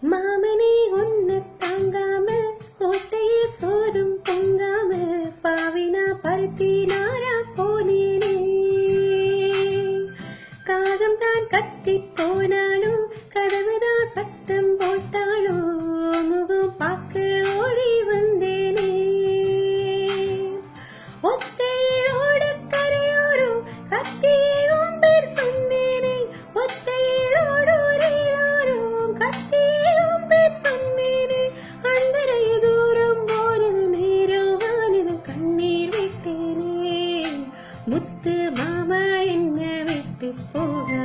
மாமனே உன்னை தாங்காம கோட்டையில் சோறும் பொங்காம பாவினா பருத்தி நாரா போனேனே. காகம் தான் கத்தி போனாலும் கதவுதான் சத்தம் போட்டாலும் முகம் பார்க்க ஓடி வந்தேனே. ஒத்தையோட கரையோரும் கத்தியும் பேர் சொன்னேனே. ஒத்தையோடும் கத்தியும் பேர் சொன்னேனே. அந்தரை தூரம் போறது நேரம் வானில் கண்ணீர் விட்டேனே. முத்து மாமா என்ன விட்டு போக